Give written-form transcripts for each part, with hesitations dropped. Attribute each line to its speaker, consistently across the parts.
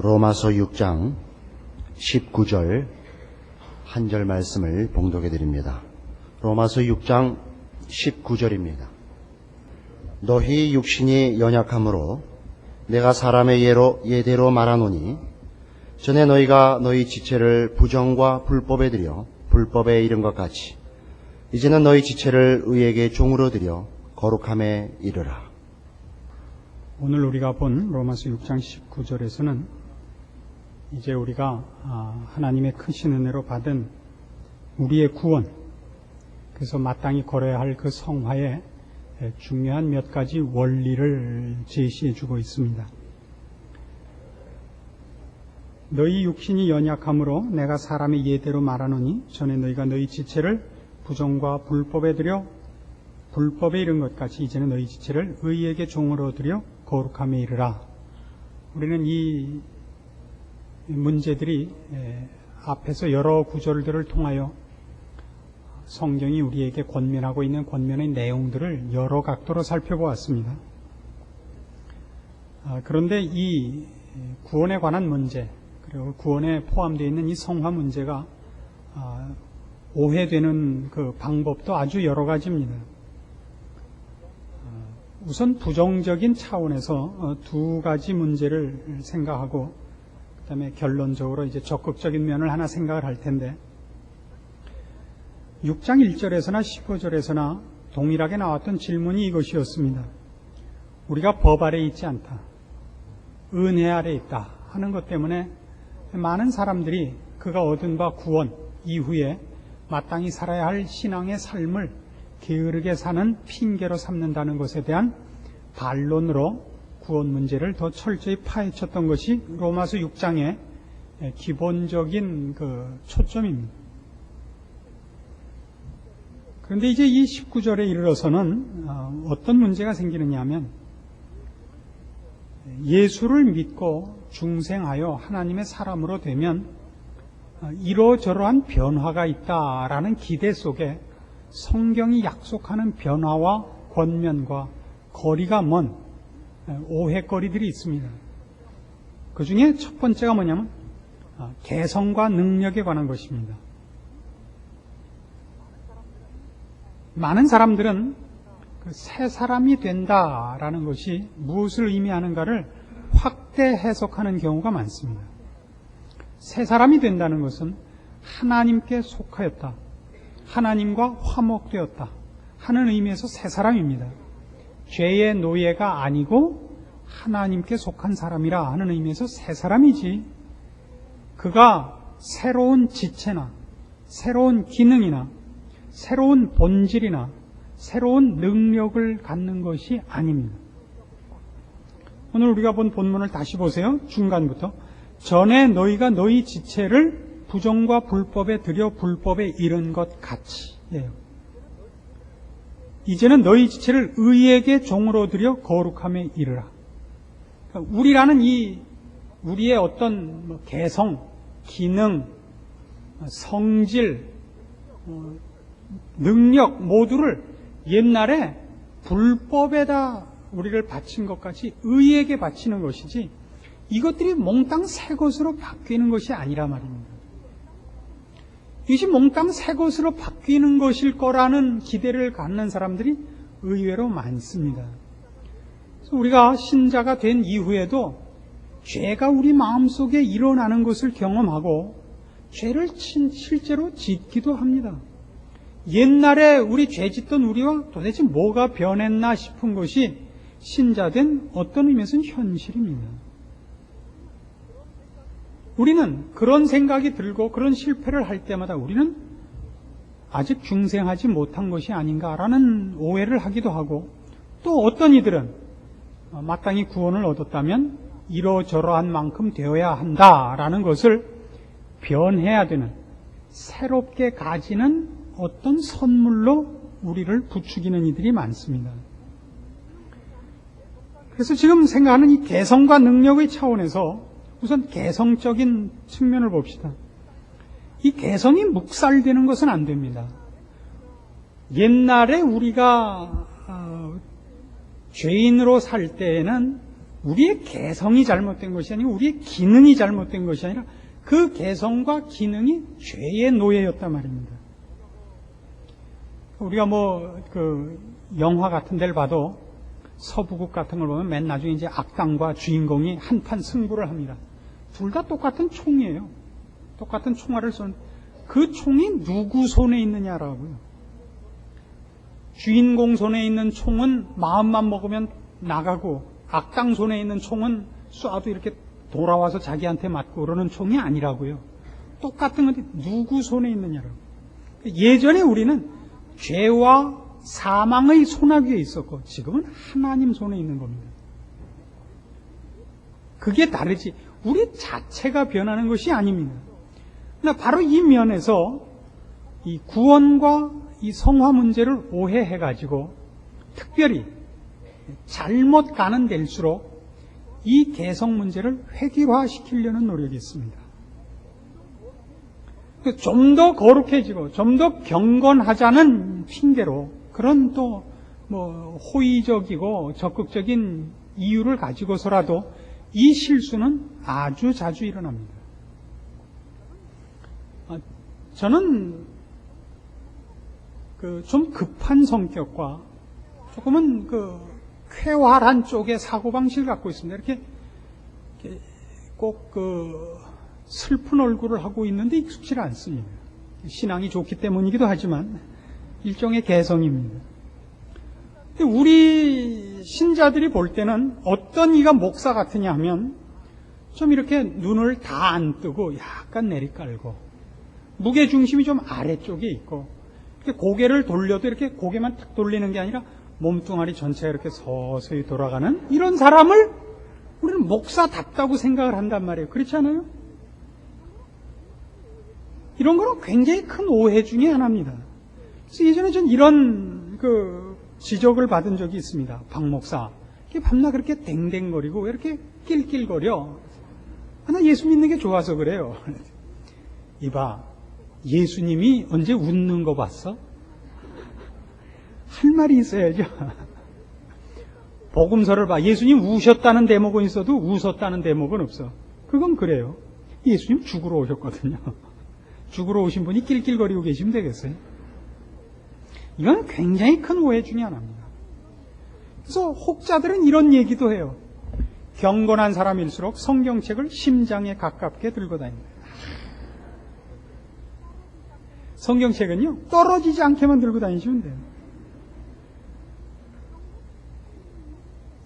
Speaker 1: 로마서 6장 19절 한 절 말씀을 봉독해 드립니다. 로마서 6장 19절입니다. 너희 육신이 연약함으로 내가 사람의 예대로 말하노니 전에 너희가 너희 지체를 부정과 불법에 드려 불법에 이른 것 같이 이제는 너희 지체를 의에게 종으로 드려 거룩함에 이르라.
Speaker 2: 오늘 우리가 본 로마서 6장 19절에서는 이제 우리가 하나님의 크신 은혜로 받은 우리의 구원, 그래서 마땅히 걸어야 할 그 성화의 중요한 몇 가지 원리를 제시해 주고 있습니다. 너희 육신이 연약함으로 내가 사람의 예대로 말하노니 전에 너희가 너희 지체를 부정과 불법에 드려 불법에 이른 것 같이 이제는 너희 지체를 의에게 종으로 드려 거룩함에 이르라. 우리는 이 문제들이 앞에서 여러 구절들을 통하여 성경이 우리에게 권면하고 있는 권면의 내용들을 여러 각도로 살펴보았습니다. 그런데 이 구원에 관한 문제, 그리고 구원에 포함되어 있는 이 성화 문제가 오해되는 그 방법도 아주 여러 가지입니다. 우선 부정적인 차원에서 두 가지 문제를 생각하고 그다음에 결론적으로 이제 적극적인 면을 하나 생각을 할 텐데 6장 1절에서나 15절에서나 동일하게 나왔던 질문이 이것이었습니다. 우리가 법 아래 있지 않다. 은혜 아래 있다 하는 것 때문에 많은 사람들이 그가 얻은 바 구원 이후에 마땅히 살아야 할 신앙의 삶을 게으르게 사는 핑계로 삼는다는 것에 대한 반론으로 구원 문제를 더 철저히 파헤쳤던 것이 로마서 6장의 기본적인 그 초점입니다. 그런데 이제 이 19절에 이르러서는 어떤 문제가 생기느냐 하면 예수를 믿고 중생하여 하나님의 사람으로 되면 이러저러한 변화가 있다라는 기대 속에 성경이 약속하는 변화와 권면과 거리가 먼 오해거리들이 있습니다. 그 중에 첫 번째가 뭐냐면 개성과 능력에 관한 것입니다. 많은 사람들은 새 사람이 된다라는 것이 무엇을 의미하는가를 확대 해석하는 경우가 많습니다. 새 사람이 된다는 것은 하나님께 속하였다, 하나님과 화목되었다 하는 의미에서 새 사람입니다. 죄의 노예가 아니고 하나님께 속한 사람이라 하는 의미에서 새 사람이지, 그가 새로운 지체나 새로운 기능이나 새로운 본질이나 새로운 능력을 갖는 것이 아닙니다. 오늘 우리가 본 본문을 다시 보세요. 중간부터 전에 너희가 너희 지체를 부정과 불법에 들여 불법에 이른 것 같이 예요. 이제는 너희 지체를 의에게 종으로 들여 거룩함에 이르라. 그러니까 우리라는 우리의 어떤 개성, 기능, 성질, 능력 모두를 옛날에 불법에다 우리를 바친 것 같이 의에게 바치는 것이지 이것들이 몽땅 새 것으로 바뀌는 것이 아니라 말입니다. 이것이 몽땅 새 것으로 바뀌는 것일 거라는 기대를 갖는 사람들이 의외로 많습니다. 그래서 우리가 신자가 된 이후에도 죄가 우리 마음속에 일어나는 것을 경험하고 죄를 실제로 짓기도 합니다. 옛날에 우리 죄 짓던 우리와 도대체 뭐가 변했나 싶은 것이 신자된 어떤 의미에서는 현실입니다. 우리는 그런 생각이 들고 그런 실패를 할 때마다 우리는 아직 중생하지 못한 것이 아닌가라는 오해를 하기도 하고, 또 어떤 이들은 마땅히 구원을 얻었다면 이러저러한 만큼 되어야 한다라는 것을 변해야 되는, 새롭게 가지는 어떤 선물로 우리를 부추기는 이들이 많습니다. 그래서 지금 생각하는 이 개성과 능력의 차원에서 우선 개성적인 측면을 봅시다. 이 개성이 묵살되는 것은 안 됩니다. 옛날에 우리가 죄인으로 살 때에는 우리의 개성이 잘못된 것이 아니고 우리의 기능이 잘못된 것이 아니라 그 개성과 기능이 죄의 노예였단 말입니다. 우리가 영화 같은 데를 봐도 서부극 같은 걸 보면 맨 나중에 이제 악당과 주인공이 한판 승부를 합니다. 둘 다 똑같은 총이에요. 똑같은 총알을 쏜, 그 총이 누구 손에 있느냐라고요. 주인공 손에 있는 총은 마음만 먹으면 나가고, 악당 손에 있는 총은 쏴도 이렇게 돌아와서 자기한테 맞고 그러는 총이 아니라고요. 똑같은 건데 누구 손에 있느냐라고. 예전에 우리는 죄와 사망의 손아귀에 있었고 지금은 하나님 손에 있는 겁니다. 그게 다르지 우리 자체가 변하는 것이 아닙니다. 그러나 바로 이 면에서 이 구원과 이 성화 문제를 오해해가지고 특별히 잘못 가는 데일수록 이 개성 문제를 획일화시키려는 노력이 있습니다. 좀 더 거룩해지고 좀 더 경건하자는 핑계로 그런 또 호의적이고 적극적인 이유를 가지고서라도 이 실수는 아주 자주 일어납니다. 저는 좀 급한 성격과 조금은 쾌활한 쪽의 사고방식을 갖고 있습니다. 이렇게 꼭 슬픈 얼굴을 하고 있는데 익숙치 않습니다. 신앙이 좋기 때문이기도 하지만 일종의 개성입니다. 우리 신자들이 볼 때는 어떤 이가 목사 같으냐 하면 좀 이렇게 눈을 다 안 뜨고 약간 내리깔고 무게중심이 좀 아래쪽에 있고 이렇게 고개를 돌려도 이렇게 고개만 탁 돌리는 게 아니라 몸뚱아리 전체가 이렇게 서서히 돌아가는 이런 사람을 우리는 목사답다고 생각을 한단 말이에요. 그렇지 않아요? 이런 거는 굉장히 큰 오해 중에 하나입니다. 그래서 예전에 전 이런 지적을 받은 적이 있습니다. 박 목사, 밤낮 그렇게 댕댕거리고 왜 이렇게 낄낄거려? 나 예수 믿는 게 좋아서 그래요. 이봐, 예수님이 언제 웃는 거 봤어? 할 말이 있어야죠. 복음서를 봐. 예수님 우셨다는 대목은 있어도 웃었다는 대목은 없어. 그건 그래요. 예수님 죽으러 오셨거든요. 죽으러 오신 분이 낄낄거리고 계시면 되겠어요? 이건 굉장히 큰 오해 중에 하나입니다. 그래서 혹자들은 이런 얘기도 해요. 경건한 사람일수록 성경책을 심장에 가깝게 들고 다닙니다. 성경책은요, 떨어지지 않게만 들고 다니시면 돼요.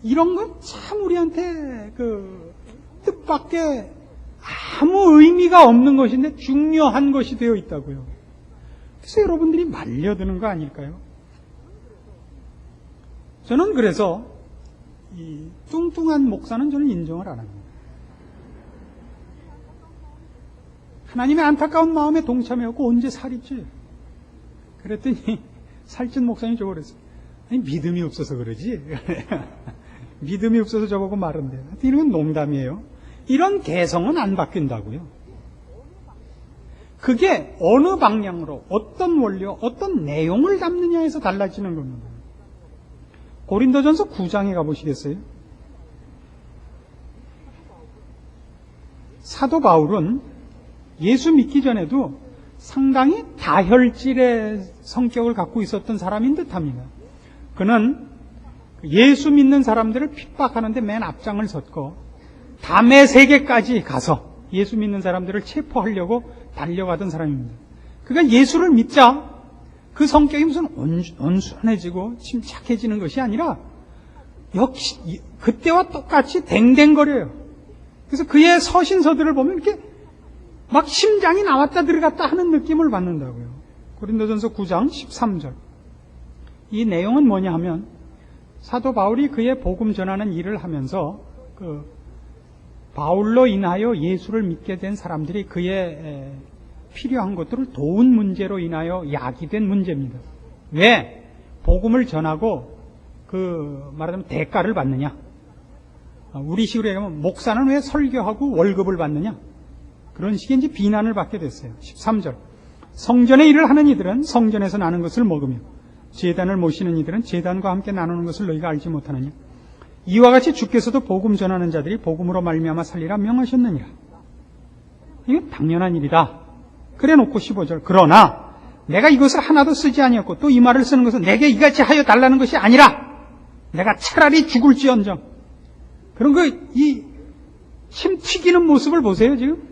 Speaker 2: 이런 건 참 우리한테 뜻밖의 아무 의미가 없는 것인데 중요한 것이 되어 있다고요. 그래서 여러분들이 말려드는 거 아닐까요? 저는 그래서 이 뚱뚱한 목사는 저는 인정을 안 합니다. 하나님의 안타까운 마음에 동참해갖고 언제 살이 찌? 그랬더니 살찐 목사님이 저거 그랬어요. 아니 믿음이 없어서 그러지. 믿음이 없어서 저보고 말은데. 이런 건 농담이에요. 이런 개성은 안 바뀐다고요. 그게 어느 방향으로 어떤 원리와 어떤 내용을 담느냐에서 달라지는 겁니다. 고린도전서 9장에 가보시겠어요? 사도 바울은 예수 믿기 전에도 상당히 다혈질의 성격을 갖고 있었던 사람인 듯합니다. 그는 예수 믿는 사람들을 핍박하는데 맨 앞장을 섰고 담의 세계까지 가서 예수 믿는 사람들을 체포하려고 달려가던 사람입니다. 그가 예수를 믿자 그 성격이 무슨 온순해지고 침착해지는 것이 아니라 역시 그때와 똑같이 댕댕거려요. 그래서 그의 서신서들을 보면 이렇게 막 심장이 나왔다 들어갔다 하는 느낌을 받는다고요. 고린도전서 9장 13절. 이 내용은 뭐냐 하면 사도 바울이 그의 복음 전하는 일을 하면서 바울로 인하여 예수를 믿게 된 사람들이 그의 필요한 것들을 도운 문제로 인하여 야기된 문제입니다. 왜? 복음을 전하고 말하자면 대가를 받느냐? 우리식으로 얘기하면 목사는 왜 설교하고 월급을 받느냐? 그런 식의 이제 비난을 받게 됐어요. 13절. 성전의 일을 하는 이들은 성전에서 나는 것을 먹으며 제단을 모시는 이들은 제단과 함께 나누는 것을 너희가 알지 못하느냐? 이와 같이 주께서도 복음 전하는 자들이 복음으로 말미암아 살리라 명하셨느니라. 이건 당연한 일이다. 그래 놓고 15절. 그러나 내가 이것을 하나도 쓰지 아니었고 또 이 말을 쓰는 것은 내게 이같이 하여 달라는 것이 아니라 내가 차라리 죽을지언정. 그런 이 침 튀기는 모습을 보세요, 지금.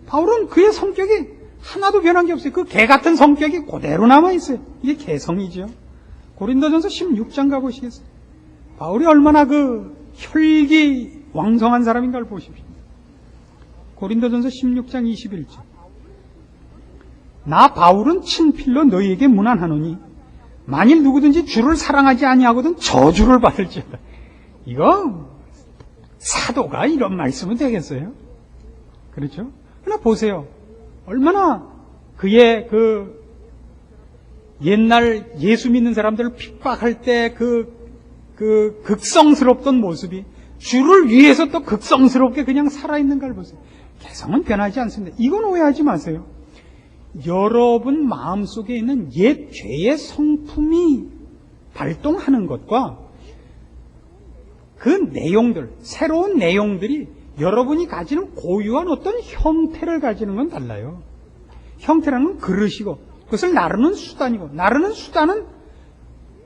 Speaker 2: 바울은 그의 성격이 하나도 변한 게 없어요. 그 개 같은 성격이 그대로 남아있어요. 이게 개성이죠. 고린도전서 16장 가보시겠어요? 바울이 얼마나 혈기 왕성한 사람인가를 보십시오. 고린도전서 16장 21절. 나 바울은 친필로 너희에게 문안하노니 만일 누구든지 주를 사랑하지 아니하거든 저주를 받을지어다. 이거 사도가 이런 말씀은 되겠어요? 그렇죠? 그러나 보세요. 얼마나 그의 옛날 예수 믿는 사람들을 핍박할 때 극성스럽던 모습이 주를 위해서 또 극성스럽게 그냥 살아있는가를 보세요. 개성은 변하지 않습니다. 이건 오해하지 마세요. 여러분 마음속에 있는 옛 죄의 성품이 발동하는 것과 그 내용들, 새로운 내용들이 여러분이 가지는 고유한 어떤 형태를 가지는 건 달라요. 형태라는 건 그릇이고 그것을 나르는 수단이고, 나르는 수단은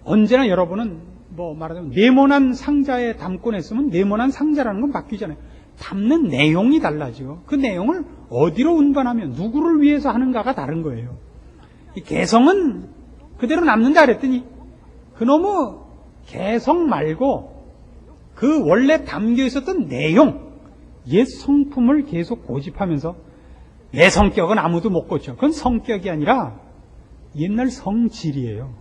Speaker 2: 언제나 여러분은 말하자면 네모난 상자에 담고 냈으면 네모난 상자라는 건 바뀌잖아요. 담는 내용이 달라지고 그 내용을 어디로 운반하며 누구를 위해서 하는가가 다른 거예요. 이 개성은 그대로 남는다 그랬더니 그놈의 개성 말고 그 원래 담겨 있었던 내용, 옛 성품을 계속 고집하면서 내 성격은 아무도 못 고쳐. 그건 성격이 아니라 옛날 성질이에요.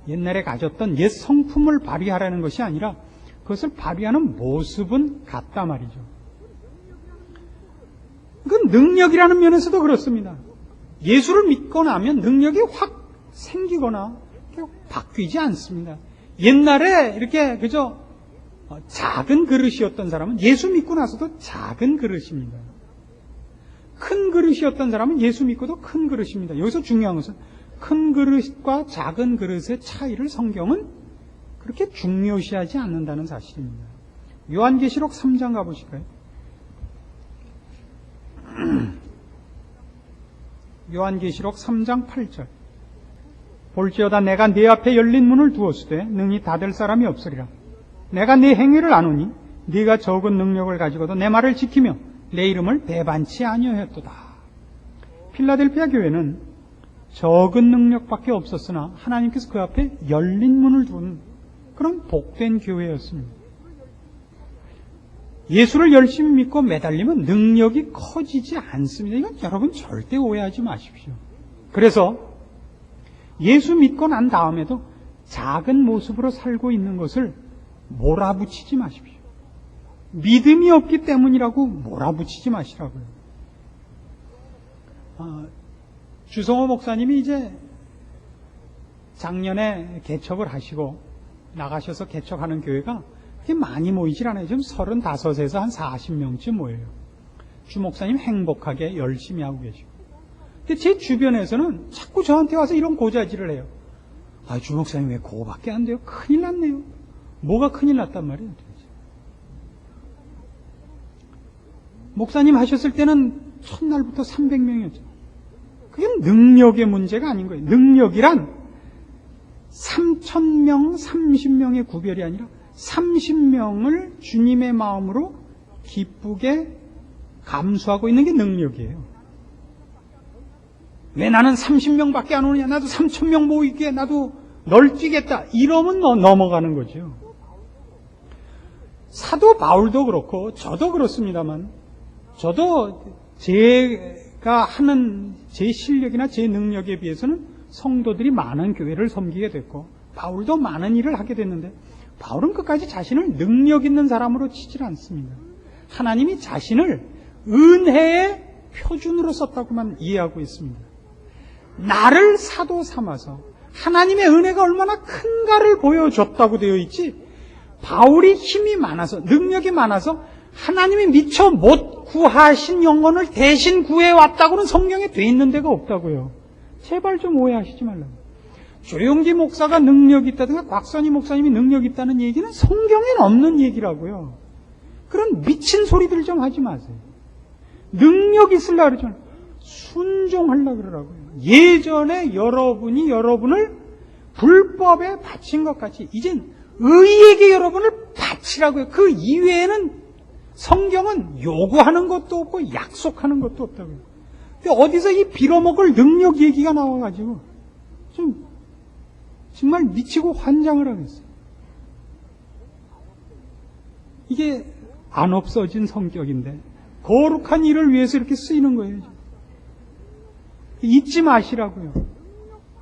Speaker 2: 옛날에 가졌던 옛 성품을 발휘하라는 것이 아니라 그것을 발휘하는 모습은 같다 말이죠. 그건 능력이라는 면에서도 그렇습니다. 예수를 믿고 나면 능력이 확 생기거나 바뀌지 않습니다. 옛날에 이렇게 그저 작은 그릇이었던 사람은 예수 믿고 나서도 작은 그릇입니다. 큰 그릇이었던 사람은 예수 믿고도 큰 그릇입니다. 여기서 중요한 것은 큰 그릇과 작은 그릇의 차이를 성경은 그렇게 중요시하지 않는다는 사실입니다. 요한계시록 3장 가보실까요? 요한계시록 3장 8절. 볼지어다 내가 네 앞에 열린 문을 두었으되 능히 닫을 사람이 없으리라. 내가 네 행위를 아노니 네가 적은 능력을 가지고도 내 말을 지키며 내 이름을 배반치 아니하였도다. 필라델피아 교회는 적은 능력밖에 없었으나 하나님께서 그 앞에 열린 문을 둔 그런 복된 교회였습니다. 예수를 열심히 믿고 매달리면 능력이 커지지 않습니다. 이건 여러분 절대 오해하지 마십시오. 그래서 예수 믿고 난 다음에도 작은 모습으로 살고 있는 것을 몰아붙이지 마십시오. 믿음이 없기 때문이라고 몰아붙이지 마시라고요. 주성호 목사님이 이제 작년에 개척을 하시고 나가셔서 개척하는 교회가 그렇게 많이 모이질 않아요. 지금 35에서 한 40명쯤 모여요. 주 목사님 행복하게 열심히 하고 계시고. 근데 제 주변에서는 자꾸 저한테 와서 이런 고자질을 해요. 주 목사님 왜 그거밖에 안 돼요? 큰일 났네요. 뭐가 큰일 났단 말이에요? 목사님 하셨을 때는 첫날부터 300명이었죠. 그게 능력의 문제가 아닌 거예요. 능력이란 3,000명, 30명의 구별이 아니라 30명을 주님의 마음으로 기쁘게 감수하고 있는 게 능력이에요. 왜 나는 30명밖에 안 오느냐? 나도 3,000명 모이게 나도 널뛰겠다. 이러면 넘어가는 거죠. 사도 바울도 그렇고 저도 그렇습니다만 저도 제가 하는 제 실력이나 제 능력에 비해서는 성도들이 많은 교회를 섬기게 됐고 바울도 많은 일을 하게 됐는데 바울은 끝까지 자신을 능력 있는 사람으로 치질 않습니다. 하나님이 자신을 은혜의 표준으로 썼다고만 이해하고 있습니다. 나를 사도 삼아서 하나님의 은혜가 얼마나 큰가를 보여줬다고 되어 있지 바울이 힘이 많아서 능력이 많아서 하나님이 미처 못 구하신 영혼을 대신 구해왔다고는 성경에 돼 있는 데가 없다고요. 제발 좀 오해하시지 말라고. 조영기 목사가 능력이 있다든가 곽선희 목사님이 능력이 있다는 얘기는 성경에는 없는 얘기라고요. 그런 미친 소리들 좀 하지 마세요. 능력 있으려고 그러죠. 순종하려고 그러라고요. 예전에 여러분이 여러분을 불법에 바친 것 같이 이젠 의에게 여러분을 바치라고요. 그 이외에는 성경은 요구하는 것도 없고 약속하는 것도 없다고요. 근데 어디서 이 빌어먹을 능력 얘기가 나와가지고 좀 정말 미치고 환장을 하겠어요. 이게 안 없어진 성격인데 거룩한 일을 위해서 이렇게 쓰이는 거예요. 잊지 마시라고요.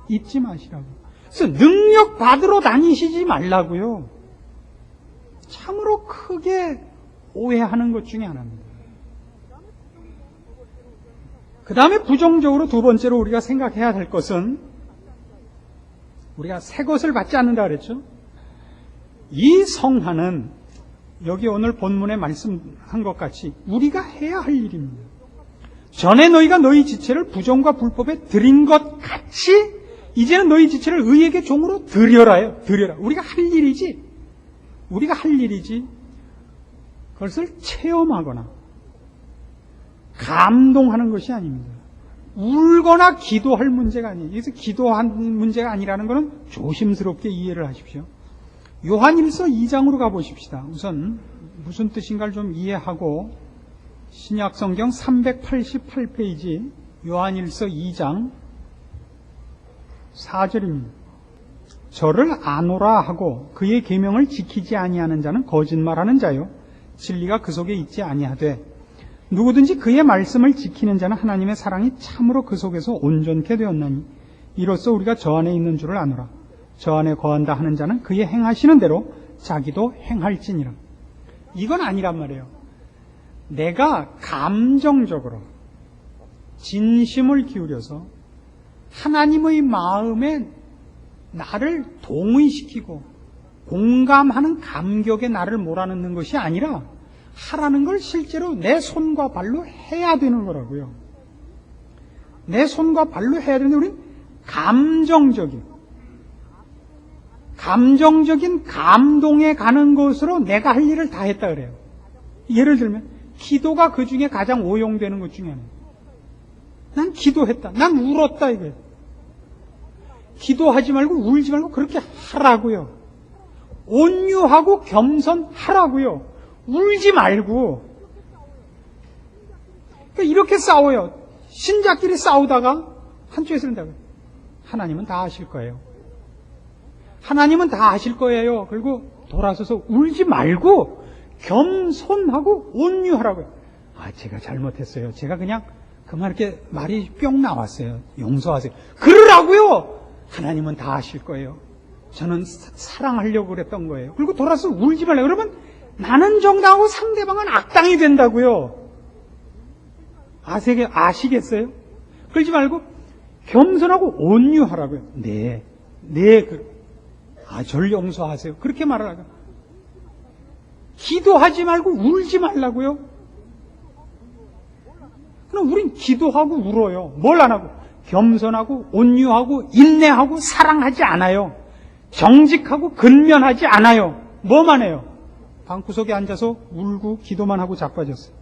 Speaker 2: 잊지 마시라고. 그래서 능력 받으러 다니시지 말라고요. 참으로 크게 오해하는 것 중에 하나입니다. 그 다음에 부정적으로 두 번째로 우리가 생각해야 될 것은 우리가 새 것을 받지 않는다 그랬죠. 이 성화는 여기 오늘 본문에 말씀한 것 같이 우리가 해야 할 일입니다. 전에 너희가 너희 지체를 부정과 불법에 드린 것 같이 이제는 너희 지체를 의에게 종으로 드려라요. 드려라. 우리가 할 일이지. 그것을 체험하거나 감동하는 것이 아닙니다. 울거나 기도할 문제가 아니에요. 여기서 기도한 문제가 아니라는 것은 조심스럽게 이해를 하십시오. 요한일서 2장으로 가보십시다. 우선 무슨 뜻인가를 좀 이해하고 신약성경 388페이지 요한일서 2장 4절입니다. 저를 아노라 하고 그의 계명을 지키지 아니하는 자는 거짓말하는 자요 진리가 그 속에 있지 아니하되 누구든지 그의 말씀을 지키는 자는 하나님의 사랑이 참으로 그 속에서 온전케 되었나니 이로써 우리가 저 안에 있는 줄을 아노라. 저 안에 거한다 하는 자는 그의 행하시는 대로 자기도 행할지니라. 이건 아니란 말이에요. 내가 감정적으로 진심을 기울여서 하나님의 마음에 나를 동의시키고 공감하는 감격에 나를 몰아넣는 것이 아니라 하라는 걸 실제로 내 손과 발로 해야 되는 거라고요. 내 손과 발로 해야 되는데 우리는 감정적인 감동에 가는 것으로 내가 할 일을 다 했다 그래요. 예를 들면 기도가 그 중에 가장 오용되는 것 중에 하나예요. 난 기도했다. 난 울었다 이거예요. 기도하지 말고 울지 말고 그렇게 하라고요. 온유하고 겸손하라고요. 울지 말고. 그러니까 이렇게 싸워요. 신자끼리 싸우다가 한쪽에서 이런다고요. 하나님은 다 아실 거예요. 하나님은 다 아실 거예요. 그리고 돌아서서 울지 말고 겸손하고 온유하라고요. 아, 제가 잘못했어요. 제가 그냥 그만 이렇게 말이 뿅 나왔어요. 용서하세요. 그러라고요. 하나님은 다 아실 거예요. 저는 사랑하려고 그랬던 거예요. 그리고 돌아서 울지 말라고. 그러면 나는 정당하고 상대방은 악당이 된다고요. 아시겠어요? 그러지 말고 겸손하고 온유하라고요. 네, 절 용서하세요. 그렇게 말하라고요. 기도하지 말고 울지 말라고요. 그럼 우린 기도하고 울어요. 뭘 안 하고? 겸손하고 온유하고 인내하고 사랑하지 않아요. 정직하고 근면하지 않아요. 뭐만 해요? 방구석에 앉아서 울고 기도만 하고 자빠졌어요.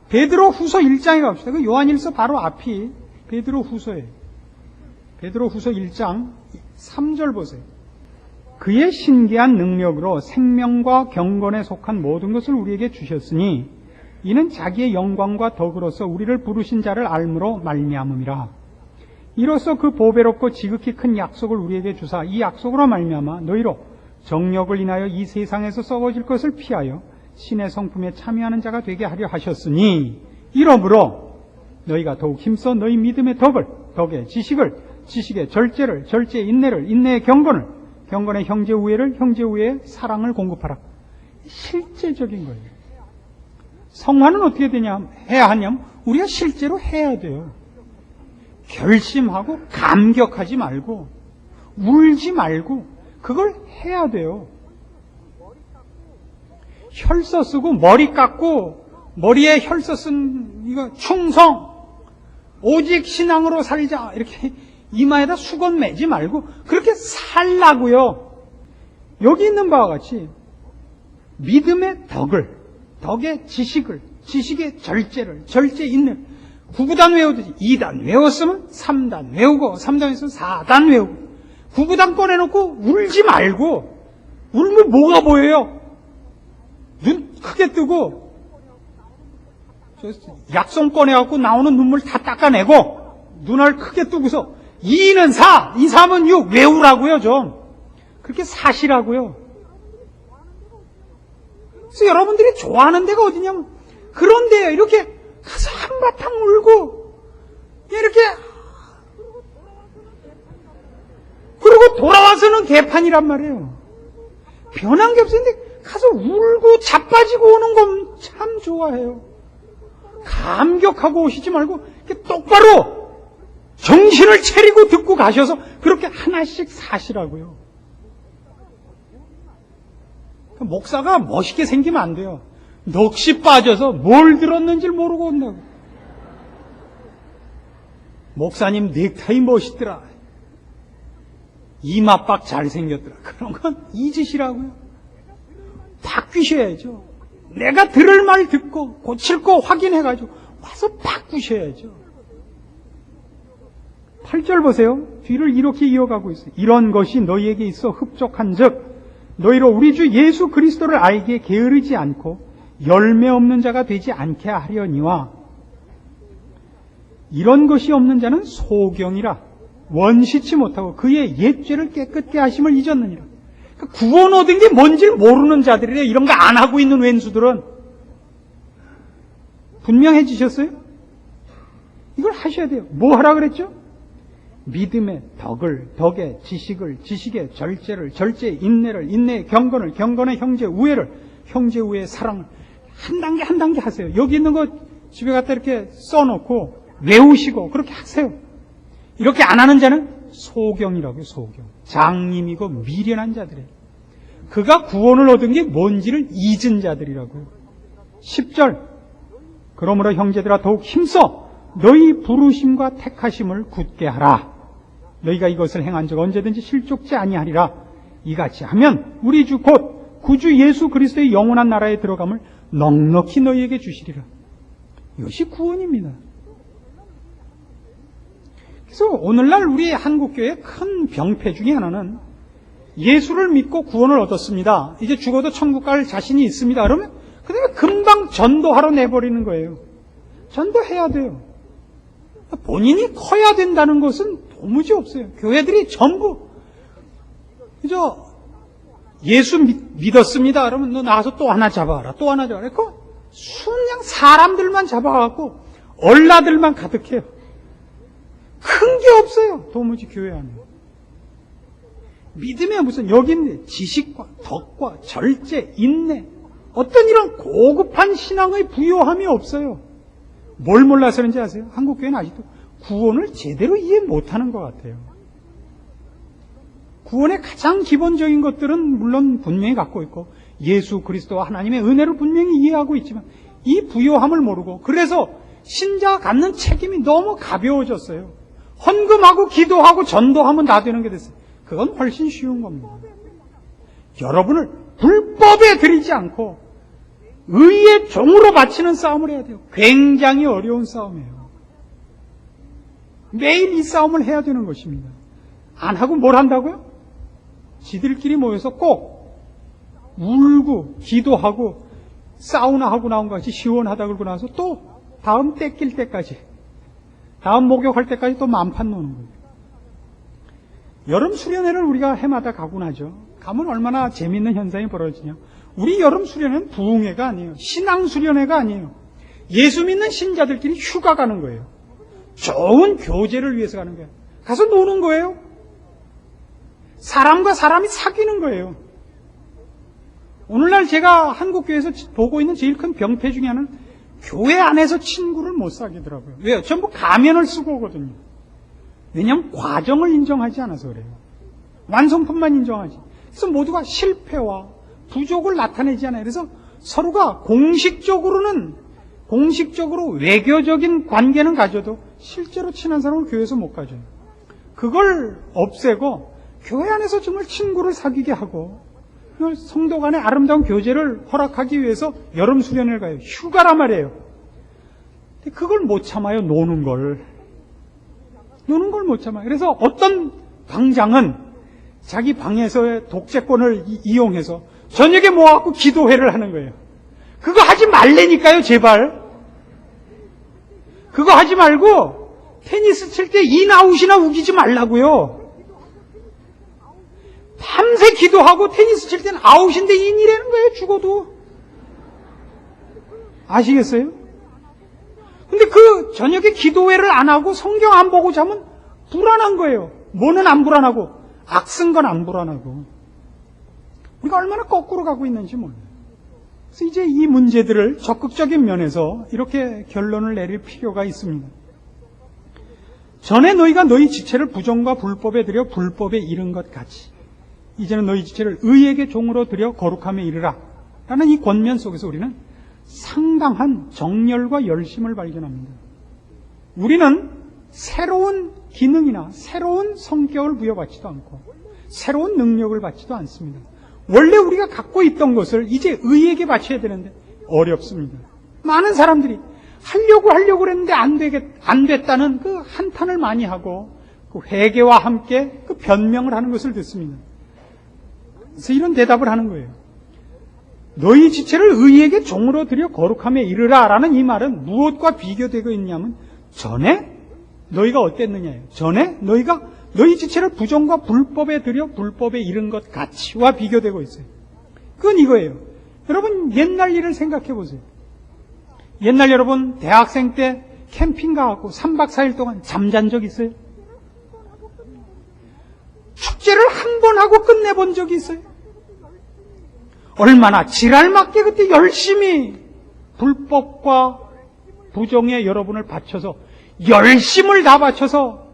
Speaker 2: 베드로 후서 1장에 갑시다. 그 요한일서 바로 앞이 베드로 후서예요. 베드로 후서 1장 3절 보세요. 그의 신기한 능력으로 생명과 경건에 속한 모든 것을 우리에게 주셨으니 이는 자기의 영광과 덕으로서 우리를 부르신 자를 알므로 말미암음이라. 이로써 그 보배롭고 지극히 큰 약속을 우리에게 주사 이 약속으로 말미암아 너희로 정력을 인하여 이 세상에서 썩어질 것을 피하여 신의 성품에 참여하는 자가 되게 하려 하셨으니 이러므로 너희가 더욱 힘써 너희 믿음의 덕에 지식에 절제를, 절제에 인내를, 인내에 경건을, 경건에 형제 우애를, 형제 우애에 사랑을 공급하라. 실제적인 거예요. 성화는 어떻게 해야 하냐면 우리가 실제로 해야 돼요. 결심하고 감격하지 말고 울지 말고 그걸 해야 돼요. 혈서 쓰고 머리 깎고 머리에 혈서 쓴 이거 충성 오직 신앙으로 살자 이렇게 이마에다 수건 매지 말고 그렇게 살라고요. 여기 있는 바와 같이 믿음의 덕의 지식을, 지식의 절제를, 절제 있는 9구단 외우듯이 2단 외웠으면 3단 외우고 3단 외웠으면 4단 외우고 9구단 꺼내놓고 울지 말고 울면 뭐가 보여요? 눈 크게 뜨고 약손 꺼내갖고 나오는 눈물 다 닦아내고 눈을 크게 뜨고서 2는 4, 2, 3은 6 외우라고요. 좀 그렇게 사시라고요. 그래서 여러분들이 좋아하는 데가 어디냐면 그런 데요. 이렇게 가서 한바탕 울고 이렇게 그리고 돌아와서는 개판이란 말이에요. 변한 게 없었는데 가서 울고 자빠지고 오는 건 참 좋아해요. 감격하고 오시지 말고 이렇게 똑바로 정신을 차리고 듣고 가셔서 그렇게 하나씩 사시라고요. 목사가 멋있게 생기면 안 돼요. 넋이 빠져서 뭘 들었는지 모르고 온다고. 목사님 넥타이 멋있더라. 이마박 잘생겼더라. 그런 건 잊으시라고요. 바뀌셔야죠. 내가 들을 말 듣고 고칠 거 확인해가지고 와서 바꾸셔야죠. 8절 보세요. 뒤를 이렇게 이어가고 있어요. 이런 것이 너희에게 있어 흡족한 즉 너희로 우리 주 예수 그리스도를 알기에 게으르지 않고 열매 없는 자가 되지 않게 하려니와 이런 것이 없는 자는 소경이라 원시치 못하고 그의 옛 죄를 깨끗게 하심을 잊었느니라. 그러니까 구원 얻은 게 뭔지 모르는 자들이래. 이런 거 안 하고 있는 왼수들은. 분명해지셨어요? 이걸 하셔야 돼요. 뭐 하라 그랬죠? 믿음의 덕의 지식을, 지식의 절제를, 절제의 인내를, 인내의 경건을, 경건의 형제 우애를, 형제 우애의 사랑을 한 단계 한 단계 하세요. 여기 있는 거 집에 갖다 이렇게 써놓고 외우시고 그렇게 하세요. 이렇게 안 하는 자는 소경이라고요. 소경. 장님이고 미련한 자들이에요. 그가 구원을 얻은 게 뭔지를 잊은 자들이라고요. 10절 그러므로 형제들아 더욱 힘써 너희 부르심과 택하심을 굳게 하라. 너희가 이것을 행한 적 언제든지 실족지 아니하리라. 이같이 하면 우리 주 곧 구주 예수 그리스도의 영원한 나라에 들어감을 넉넉히 너희에게 주시리라. 이것이 구원입니다. 그래서 오늘날 우리 한국교회의 큰 병폐 중에 하나는 예수를 믿고 구원을 얻었습니다. 이제 죽어도 천국 갈 자신이 있습니다. 그러면 그다음에 금방 전도하러 내버리는 거예요. 전도해야 돼요. 본인이 커야 된다는 것은 도무지 없어요. 교회들이 전부 그저 예수 믿었습니다. 그러면 너 나가서 또 하나 잡아라. 또 하나 잡아라. 그 그냥 사람들만 잡아갖고 얼라들만 가득해요. 큰 게 없어요. 도무지 교회 안에. 믿음에 무슨 여기 있는 지식과 덕과 절제, 인내 어떤 이런 고급한 신앙의 부요함이 없어요. 뭘 몰라서 그런지 아세요? 한국교회는 아직도 구원을 제대로 이해 못하는 것 같아요. 구원의 가장 기본적인 것들은 물론 분명히 갖고 있고 예수 그리스도와 하나님의 은혜를 분명히 이해하고 있지만 이 부요함을 모르고 그래서 신자가 갖는 책임이 너무 가벼워졌어요. 헌금하고 기도하고 전도하면 다 되는 게 됐어요. 그건 훨씬 쉬운 겁니다. 여러분을 불법에 들이지 않고 의의 종으로 바치는 싸움을 해야 돼요. 굉장히 어려운 싸움이에요. 매일 이 싸움을 해야 되는 것입니다. 안 하고 뭘 한다고요? 지들끼리 모여서 꼭 울고 기도하고 사우나하고 나온 것 같이 시원하다 그러고 나서 또 다음 떼낄 때까지 다음 목욕할 때까지 또 만판 노는 거예요. 여름 수련회를 우리가 해마다 가곤 하죠. 가면 얼마나 재미있는 현상이 벌어지냐. 우리 여름 수련회는 부흥회가 아니에요. 신앙 수련회가 아니에요. 예수 믿는 신자들끼리 휴가 가는 거예요. 좋은 교제를 위해서 가는 거예요. 가서 노는 거예요. 사람과 사람이 사귀는 거예요. 오늘날 제가 한국교회에서 보고 있는 제일 큰 병폐 중에 하나는 교회 안에서 친구를 못 사귀더라고요. 왜요? 전부 가면을 쓰고 오거든요. 왜냐하면 과정을 인정하지 않아서 그래요. 완성품만 인정하지. 그래서 모두가 실패와 부족을 나타내지 않아요. 그래서 서로가 공식적으로 외교적인 관계는 가져도 실제로 친한 사람을 교회에서 못 가져요. 그걸 없애고 교회 안에서 정말 친구를 사귀게 하고 성도 간의 아름다운 교제를 허락하기 위해서 여름 수련회를 가요. 휴가란 말이에요. 근데 그걸 못 참아요. 노는 걸 못 참아요. 그래서 어떤 방장은 자기 방에서의 독재권을 이용해서 저녁에 모아갖고 기도회를 하는 거예요. 그거 하지 말라니까요, 제발. 그거 하지 말고 테니스 칠 때 인아웃이나 우기지 말라고요. 밤새 기도하고 테니스 칠 때는 아웃인데 인이라는 거예요, 죽어도. 아시겠어요? 근데 그 저녁에 기도회를 안 하고 성경 안 보고 자면 불안한 거예요. 뭐는 안 불안하고 악쓴 건 안 불안하고. 우리가 얼마나 거꾸로 가고 있는지 몰라요. 그래서 이제 이 문제들을 적극적인 면에서 이렇게 결론을 내릴 필요가 있습니다. 전에 너희가 너희 지체를 부정과 불법에 들여 불법에 이른 것 같이 이제는 너희 지체를 의에게 종으로 들여 거룩함에 이르라 라는 이 권면 속에서 우리는 상당한 정열과 열심을 발견합니다. 우리는 새로운 기능이나 새로운 성격을 부여받지도 않고 새로운 능력을 받지도 않습니다. 원래 우리가 갖고 있던 것을 이제 의에게 바쳐야 되는데 어렵습니다. 많은 사람들이 하려고 했는데 안 됐다는 그 한탄을 많이 하고 그 회개와 함께 그 변명을 하는 것을 듣습니다. 그래서 이런 대답을 하는 거예요. 너희 지체를 의에게 종으로 들여 거룩함에 이르라 라는 이 말은 무엇과 비교되고 있냐면 전에 너희가 어땠느냐예요. 전에 너희가 너희 지체를 부정과 불법에 들여 불법에 이른 것 같이와 비교되고 있어요. 그건 이거예요. 여러분 옛날 일을 생각해 보세요. 옛날 여러분 대학생 때 캠핑 가갖고 3박 4일 동안 잠잔 적 있어요? 축제를 한 번 하고 끝내본 적이 있어요? 얼마나 지랄맞게 그때 열심히 불법과 부정에 여러분을 바쳐서 열심을 다 바쳐서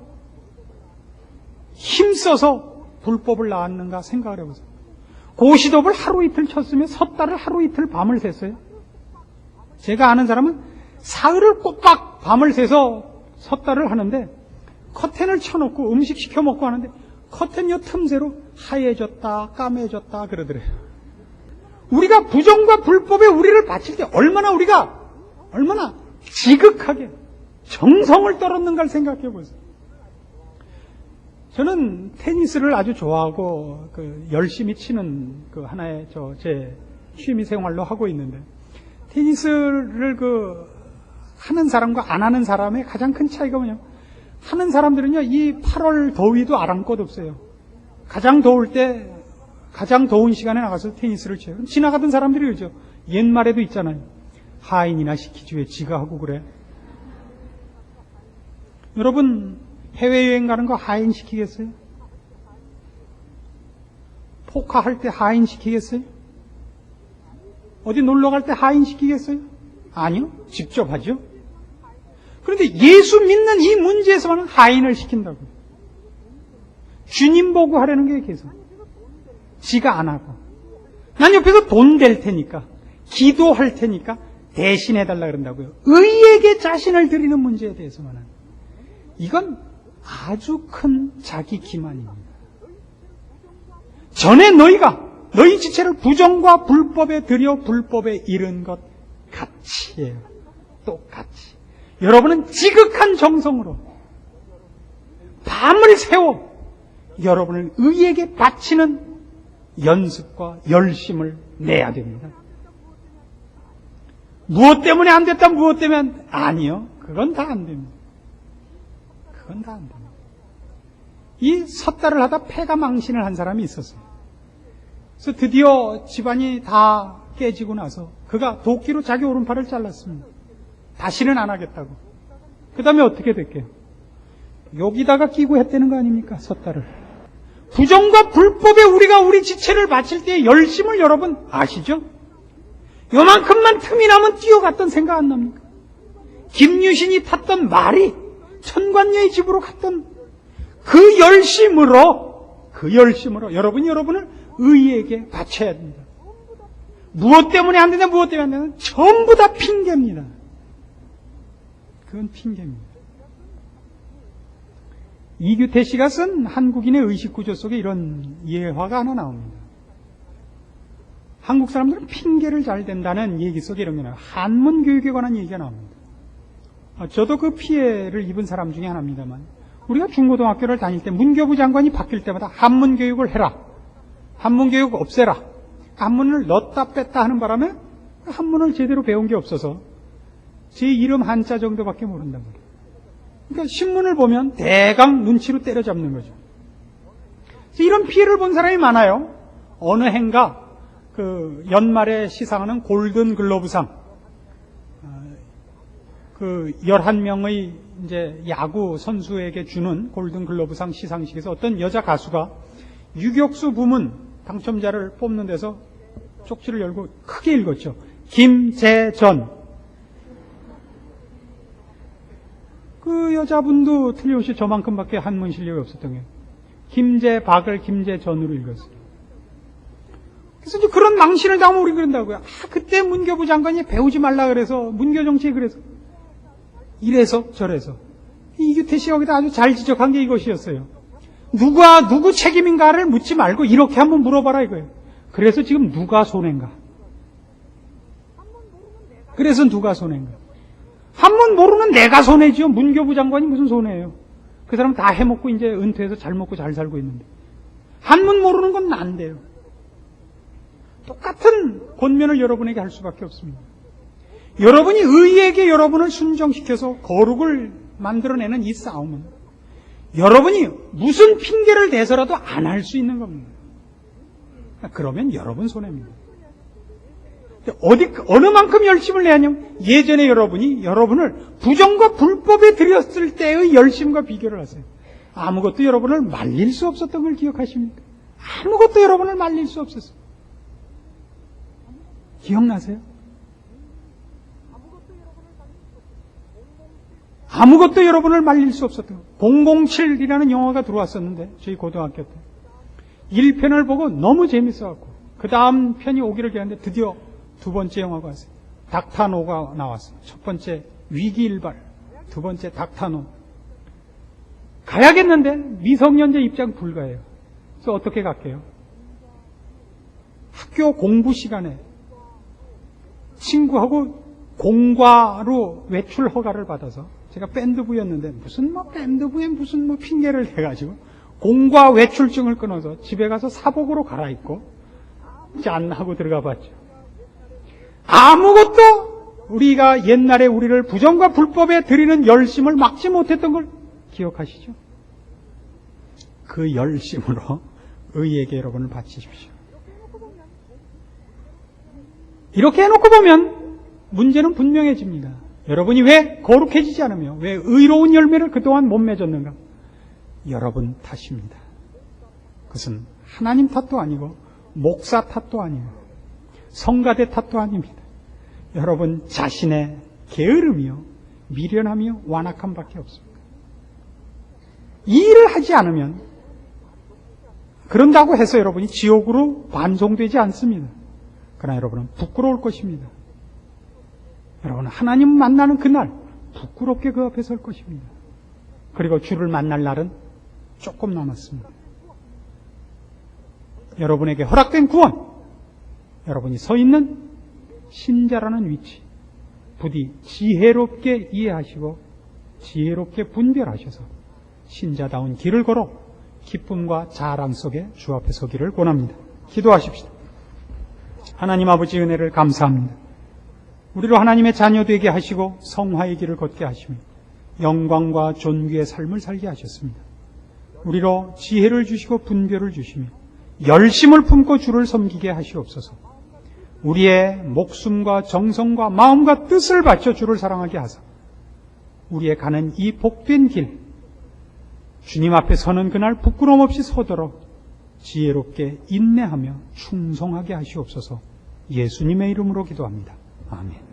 Speaker 2: 힘써서 불법을 낳았는가 생각을 해보세요. 고시톱을 하루 이틀 쳤으면 섣달을 하루 이틀 밤을 샜어요. 제가 아는 사람은 사흘을 꼬박 밤을 새서 섣달을 하는데 커튼을 쳐놓고 음식 시켜 먹고 하는데 커튼 요 틈새로 하얘졌다 까매졌다 그러더래요. 우리가 부정과 불법에 우리를 바칠 때 얼마나 지극하게 정성을 떨었는가를 생각해 보세요. 저는 테니스를 아주 좋아하고 열심히 치는 하나의 제 취미 생활로 하고 있는데 테니스를 하는 사람과 안 하는 사람의 가장 큰 차이가 뭐냐면 하는 사람들은요 이 8월 더위도 아랑곳 없어요. 가장 더운 시간에 나가서 테니스를 쳐요. 지나가던 사람들이 그러죠. 옛말에도 있잖아요. 하인이나 시키지 왜 지가 하고 그래. 여러분 해외여행 가는 거 하인 시키겠어요? 포카 할 때 하인 시키겠어요? 어디 놀러 갈 때 하인 시키겠어요? 아니요. 직접 하죠. 그런데 예수 믿는 이 문제에서만은 하인을 시킨다고. 주님 보고 하려는 게 계속. 지가 안 하고. 난 옆에서 돈 될 테니까, 기도할 테니까 대신해달라 그런다고요. 의에게 자신을 드리는 문제에 대해서만은. 이건 아주 큰 자기 기만입니다. 전에 너희 지체를 부정과 불법에 들여 불법에 이른 것 같이예요. 똑같이. 여러분은 지극한 정성으로 밤을 새워 여러분을 의에게 바치는 연습과 열심을 내야 됩니다. 무엇 때문에 안 됐다, 무엇 때문에 아니요. 그건 다 안 됩니다. 그건 다 안 됩니다. 이 섣달을 하다 폐가 망신을 한 사람이 있었어요. 그래서 드디어 집안이 다 깨지고 나서 그가 도끼로 자기 오른팔을 잘랐습니다. 다시는 안 하겠다고. 그 다음에 어떻게 됐게요? 여기다가 끼고 했다는 거 아닙니까? 섣달을. 부정과 불법에 우리가 우리 지체를 바칠 때의 열심을 여러분 아시죠? 요만큼만 틈이 나면 뛰어갔던 생각 안 납니까? 김유신이 탔던 말이 천관녀의 집으로 갔던 그 열심으로 여러분을 의에게 바쳐야 됩니다. 무엇 때문에 안 되냐, 무엇 때문에 안 되냐, 전부 다 핑계입니다. 그건 핑계입니다. 이규태 씨가 쓴 한국인의 의식구조 속에 이런 예화가 하나 나옵니다. 한국 사람들은 핑계를 잘 댄다는 얘기 속에 이런 게 나와요. 한문 교육에 관한 얘기가 나옵니다. 저도 그 피해를 입은 사람 중에 하나입니다만, 우리가 중고등학교를 다닐 때 문교부 장관이 바뀔 때마다 한문 교육을 해라, 한문 교육 없애라, 한문을 넣었다 뺐다 하는 바람에 한문을 제대로 배운 게 없어서 제 이름 한자 정도밖에 모른단 말이에요. 그러니까 신문을 보면 대강 눈치로 때려잡는 거죠. 이런 피해를 본 사람이 많아요. 어느 해인가 그 연말에 시상하는 골든 글로브상, 그 11명의 이제 야구 선수에게 주는 골든 글로브상 시상식에서 어떤 여자 가수가 유격수 부문 당첨자를 뽑는 데서 쪽지를 열고 크게 읽었죠. 김재전. 그 여자분도 틀림없이 저만큼밖에 한문 실력이 없었던 거예요. 김재박을 김재전으로 읽었어요. 그래서 이제 그런 망신을 당하면 우리 그런다고요. 그때 문교부 장관이 배우지 말라 그래서, 문교 정책이 그래서, 이래서 저래서. 이규태 씨가 거기다 아주 잘 지적한 게 이것이었어요. 누가 누구 책임인가를 묻지 말고 이렇게 한번 물어봐라 이거예요. 그래서 지금 누가 손해인가? 그래서 누가 손해인가? 한문 모르는 내가 손해지요. 문교부 장관이 무슨 손해예요? 그 사람 다 해먹고 이제 은퇴해서 잘 먹고 잘 살고 있는데. 한문 모르는 건 난데요. 똑같은 권면을 여러분에게 할 수밖에 없습니다. 여러분이 의에게 여러분을 순종시켜서 거룩을 만들어내는 이 싸움은 여러분이 무슨 핑계를 대서라도 안 할 수 있는 겁니다. 그러면 여러분 손해입니다. 어느 만큼 열심을 내냐면 예전에 여러분을 부정과 불법에 들였을 때의 열심과 비교를 하세요. 아무것도 여러분을 말릴 수 없었던 걸 기억하십니까? 아무것도 여러분을 말릴 수 없었어요. 기억나세요? 아무것도 여러분을 말릴 수 없었던 거. 007이라는 영화가 들어왔었는데 저희 고등학교 때 1편을 보고 너무 재밌어갖고 그 다음 편이 오기를 기다렸는데 드디어 두 번째 영화가 왔어요. 닥타노가 나왔어요. 첫 번째 위기일발, 두 번째 닥타노. 가야겠는데 미성년자 입장 불가해요. 그래서 어떻게 갈게요? 학교 공부 시간에 친구하고 공과로 외출 허가를 받아서 제가 밴드부였는데 무슨 밴드부에 무슨 핑계를 대가지고 공과 외출증을 끊어서 집에 가서 사복으로 갈아입고 짠 하고 들어가 봤죠. 아무것도 우리가 옛날에 우리를 부정과 불법에 들이는 열심을 막지 못했던 걸 기억하시죠? 그 열심으로 의에게 여러분을 바치십시오. 이렇게 해놓고 보면 문제는 분명해집니다. 여러분이 왜 거룩해지지 않으며 왜 의로운 열매를 그동안 못 맺었는가? 여러분 탓입니다. 그것은 하나님 탓도 아니고 목사 탓도 아니고 성가대 탓도 아닙니다. 여러분 자신의 게으름이요 미련함이요 완악함밖에 없습니다. 이 일을 하지 않으면 그런다고 해서 여러분이 지옥으로 반송되지 않습니다. 그러나 여러분은 부끄러울 것입니다. 여러분은 하나님 만나는 그날 부끄럽게 그 앞에 설 것입니다. 그리고 주를 만날 날은 조금 남았습니다. 여러분에게 허락된 구원, 여러분이 서 있는 신자라는 위치, 부디 지혜롭게 이해하시고 지혜롭게 분별하셔서 신자다운 길을 걸어 기쁨과 자랑 속에 주 앞에 서기를 권합니다. 기도하십시다. 하나님 아버지 은혜를 감사합니다. 우리로 하나님의 자녀 되게 하시고 성화의 길을 걷게 하시며 영광과 존귀의 삶을 살게 하셨습니다. 우리로 지혜를 주시고 분별을 주시며 열심을 품고 주를 섬기게 하시옵소서. 우리의 목숨과 정성과 마음과 뜻을 바쳐 주를 사랑하게 하사 우리의 가는 이 복된 길, 주님 앞에 서는 그날 부끄러움 없이 서도록 지혜롭게 인내하며 충성하게 하시옵소서. 예수님의 이름으로 기도합니다. 아멘.